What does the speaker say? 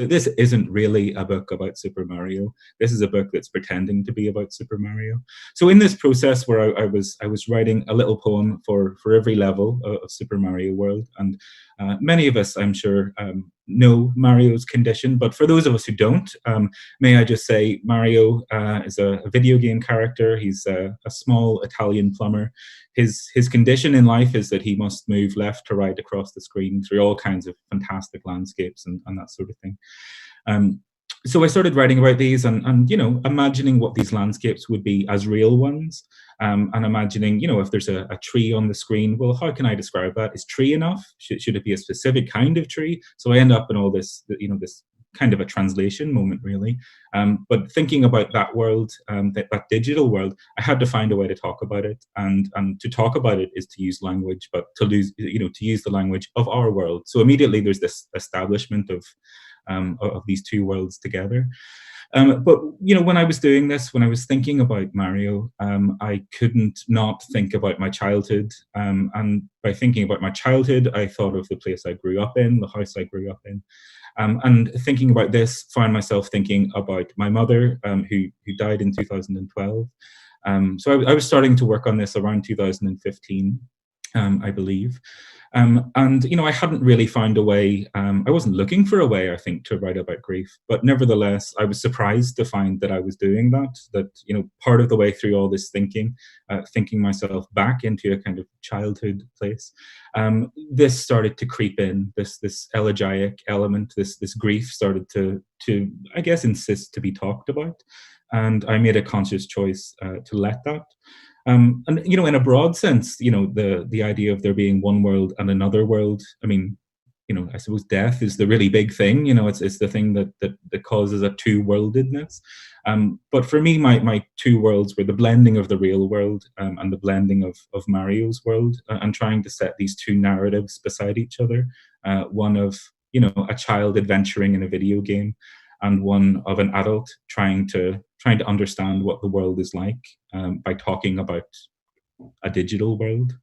that this isn't really a book about Super Mario. This is a book that's pretending to be about Super Mario. So in this process where I was writing a little poem for every level of Super Mario World, and many of us, I'm sure, know Mario's condition, but for those of us who don't, may I just say Mario is a video game character. He's a small Italian plumber. His condition in life is that he must move left to right across the screen through all kinds of fantastic landscapes and that sort of thing. So I started writing about these and imagining what these landscapes would be as real ones, and imagining, if there's a tree on the screen, well, how can I describe that? Is tree enough? Should it be a specific kind of tree? So I end up in all this, this kind of a translation moment, really. But thinking about that world, that digital world, I had to find a way to talk about it, and to talk about it is to use language, but to use the language of our world. So immediately there's this establishment of these two worlds together. But when I was doing this, when I was thinking about Mario, I couldn't not think about my childhood. And by thinking about my childhood, I thought of the place I grew up in, the house I grew up in. And thinking about this, found myself thinking about my mother, who died in 2012. So I was starting to work on this around 2015. I believe. And, I hadn't really found a way, I wasn't looking for a way, I think, to write about grief. But nevertheless, I was surprised to find that I was doing that, part of the way through all this thinking myself back into a kind of childhood place, this started to creep in, this elegiac element, this grief started to, I guess, insist to be talked about. And I made a conscious choice to let that. And in a broad sense, the idea of there being one world and another world. I mean, I suppose death is the really big thing. It's the thing that causes a two-worldedness. But for me, my two worlds were the blending of the real world and the blending of Mario's world, and trying to set these two narratives beside each other. One of a child adventuring in a video game, and one of an adult trying to understand what the world is like by talking about a digital world.